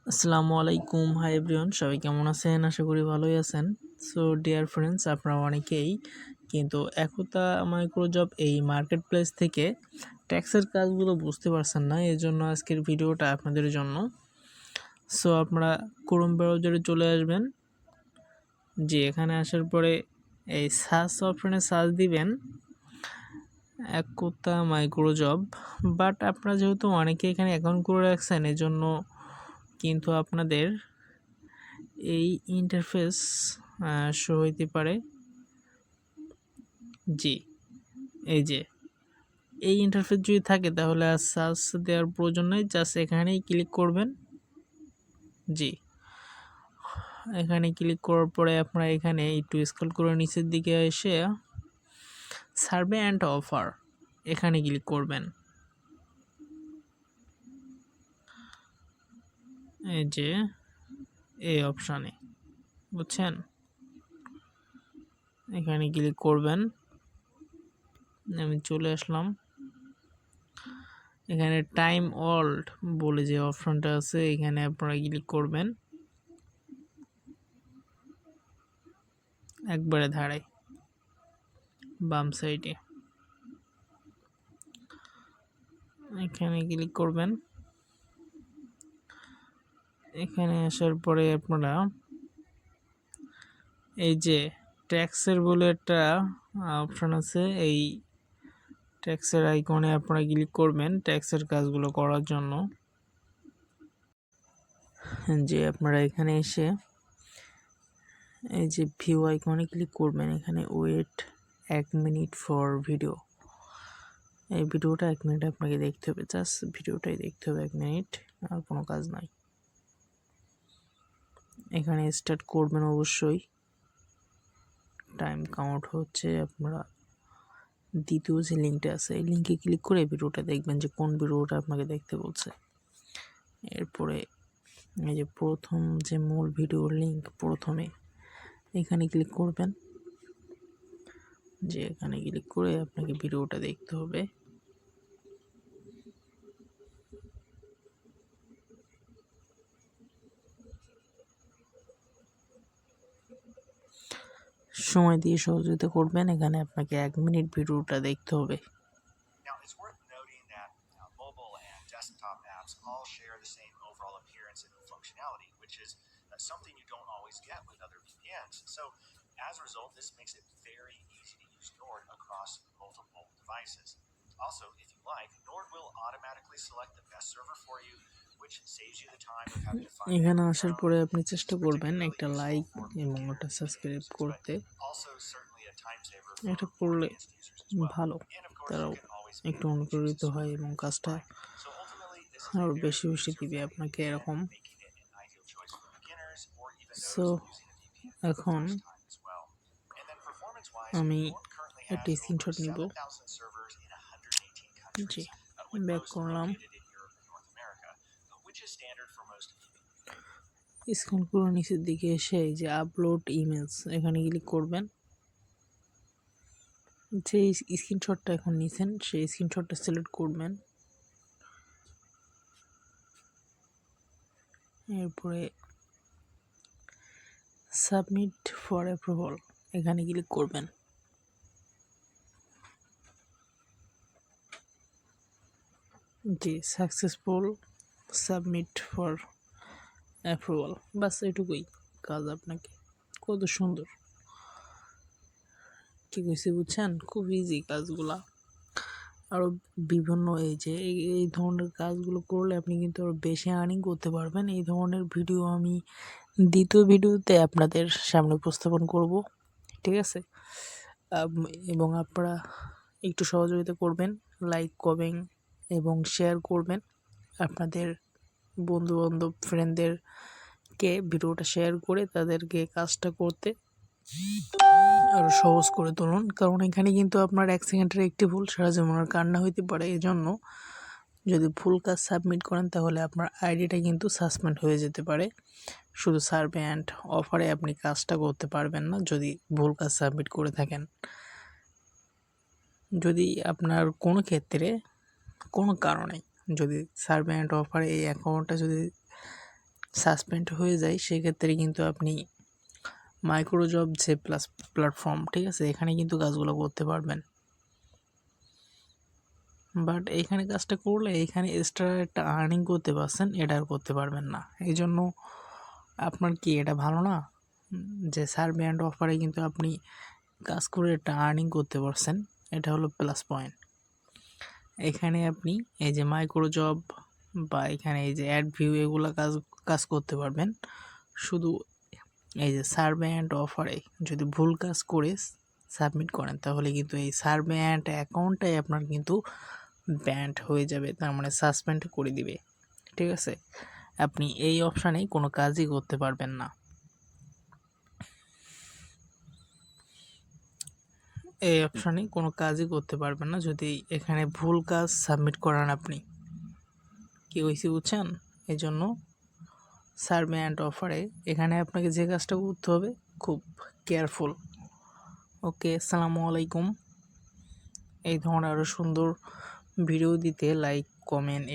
আসসালামু আলাইকুম, hi everyone, সবাই কেমন আছেন? আশা করি ভালোই আছেন। সো ডিয়ার ফ্রেন্ডস, আপনারা অনেকেই কিন্তু একতা মাইক্রো জব এই মার্কেট প্লেস থেকে ট্যাক্সের কাজগুলো বুঝতে পারছেন না, এর জন্য আজকের ভিডিওটা আপনাদের জন্য। সো আপনারা ক্রোম ব্রাউজারে চলে আসবেন, যে এখানে আসার পরে এই সার্চ অপশনে সার্চ দিবেন একতা মাইক্রো জব। বাট আপনারা যেহেতু অনেকে এখানে অ্যাকাউন্ট করে রাখছেন, এজন্য কিন্তু আপনাদের এই ইন্টারফেস শো হইতে পারে। জি, এই যে এই ইন্টারফেস যদি থাকে তাহলে আর সার্চ দেওয়ার প্রয়োজন নেই, জাস্ট এখানেই ক্লিক করবেন। জি, এখানে ক্লিক করার পরে আপনারা এখানে একটু স্ক্রল করে নিচের দিকে এসে সার্ভে অ্যান্ড অফার এখানে ক্লিক করবেন। এই যে এই অপশানে, বুঝছেন, এখানে ক্লিক করবেন। আমি চলে আসলাম। এখানে টাইম ওল্ড বলে যে অপশনটা আছে, এখানে আপনারা ক্লিক করবেন একবারে ধারে বাম সাইডে। এখানে ক্লিক করবেন। এখানে আসার পরে আপনারা এই যে ট্যাক্সের বলে একটা অপশন আছে, এই ট্যাক্সের আইকনে আপনারা ক্লিক করবেন ট্যাক্সের কাজগুলো করার জন্য। যে আপনারা এখানে এসে এই যে ভিউ আইকনে ক্লিক করবেন। এখানে ওয়েট 1 মিনিট ফর ভিডিও, এই ভিডিওটা 1 মিনিট আপনাকে দেখতে হবে, জাস্ট ভিডিওটাই দেখতে হবে 1 মিনিট, আর কোনো কাজ নাই। এখানে স্টার্ট করবেন অবশ্যই, টাইম কাউন্ট হচ্ছে। আপনারা দ্বিতীয় যে লিঙ্কটা আছে এই লিঙ্কে ক্লিক করে ভিডিওটা দেখবেন যে কোন ভিডিওটা আপনাকে দেখতে বলছে। এরপরে এই যে প্রথম যে মূল ভিডিওর লিঙ্ক, প্রথমে এখানে ক্লিক করবেন। যে এখানে ক্লিক করে আপনাকে ভিডিওটা দেখতে হবে। সময় দিয়ে সহযোগিতা করবেন, এখানে আপনাকে 1 মিনিট ভিডিওটা দেখতে হবে। Now, it's worth noting that mobile and desktop apps all share the same overall appearance and functionality, which is something you don't always get with other VPNs. So, as a result, this makes it very easy to use Nord across multiple devices. Also, if you like, Nord will automatically select the best server for you, which saves you the time of having to find it এখানে on your আসার own. পরে আপনি This চেষ্টা is করবেন particularly একটা useful like for এবং beginner একটা VPN subscribe users, but করতে। also certainly a time saver এটা for more করলে advanced users as well. ভালো, And of course, you তারাও can always একটু manually choose অনুপ্রেরিত the হয় server এবং you কাজটা like. So ultimately, this is a আরও very বেশি বেশি দিবে user-friendly আপনাকে VPN, এরকম। making it an ideal choice for beginners or even so those using a VPN for the এখন first time as well. And then performance-wise, আমি Nord currently একটা has over screenshot নিব। 7,000 servers in 118 G, countries, with back most করলাম। located in Europe and North America, which is standard for most VPNs. Scroll করে নিচের দিকে এসে এই যে আপলোড ইমেজ এখানে ক্লিক করবেন। যে স্ক্রিনশটটা এখন নিছেন সেই স্ক্রিনশটটা সিলেক্ট করবেন। এরপরে সাবমিট ফর অ্যাপ্রুভাল এখানে ক্লিক করবেন। জি, সাকসেসফুল, সাবমিট ফর অ্যাপ্রুভাল, বাস এটুকুই কাজ। আপনাকে কত সুন্দর কি কইছি বুঝছেন, খুব ইজি কাজগুলা। আরও বিভিন্ন এই যে এই ধরনের কাজগুলো করলে আপনি কিন্তু আরও বেশি আর্নিং করতে পারবেন। এই ধরনের ভিডিও আমি দ্বিতীয় ভিডিওতে আপনাদের সামনে উপস্থাপন করব, ঠিক আছে? এবং আপনারা একটু সহযোগিতা করবেন, লাইক করবেন এবং শেয়ার করবেন। আপনাদের বন্ধুবান্ধব ফ্রেন্ডদেরকে ভিডিওটা শেয়ার করে তাদেরকে কাজটা করতে আরও সহজ করে তুলুন, কারণ এখানে কিন্তু আপনার 1 সেকেন্ডের একটি ভুল সারা জীবনের কান্না হইতে পারে। এজন্য যদি ভুল কাজ সাবমিট করেন তাহলে আপনার আইডিটা কিন্তু সাসপেন্ড হয়ে যেতে পারে। শুধু সার্ভে অ্যান্ড অফারে আপনি কাজটা করতে পারবেন না যদি ভুল কাজ সাবমিট করে থাকেন। যদি আপনার কোনো ক্ষেত্রে কোনো কারণে যদি সার্ভে অ্যান্ড অফারে এই অ্যাকাউন্টটা যদি সাসপেন্ড হয়ে যায়, সেক্ষেত্রে কিন্তু আপনি মাইক্রোজব যে প্ল্যাটফর্ম, ঠিক আছে, এখানে কিন্তু কাজগুলো করতে পারবেন। বাট এখানে কাজটা করলে এখানে এক্সট্রা একটা আর্নিং করতে পারছেন, এটা আর করতে পারবেন না। এই জন্য আপনার কি এটা ভালো না যে সার্ভে অ্যান্ড অফারে কিন্তু আপনি কাজ করে একটা আর্নিং করতে পারছেন, এটা হলো প্লাস পয়েন্ট। এখানে আপনি এই যে মাইক্রোজব বা এখানে এই যে অ্যাড ভিউ এগুলো কাজ করতে পারবেন। শুধু এই যে সার্ভে অ্যান্ড অফারে যদি ভুল কাজ করে সাবমিট করেন, তাহলে কিন্তু এই সার্ভে অ্যান্ড অ্যাকাউন্টটাই আপনার কিন্তু ব্যান্ড হয়ে যাবে, তার মানে সাসপেন্ড করে দিবে, ঠিক আছে। আপনি এই অপশানে কোনো কাজই করতে পারবেন না। এই অপশানে কোনো কাজই করতে পারবেন না যদি এখানে ভুল কাজ সাবমিট করান আপনি। কি হয়েছে বুঝছেন? এই জন্য সার্ভে অ্যান্ড অফারে এখানে আপনাকে যে কাজটা করতে হবে, খুব কেয়ারফুল। ওকে, আসসালামু আলাইকুম। এই ধরনের আরও সুন্দর ভিডিও দিতে লাইক, কমেন্ট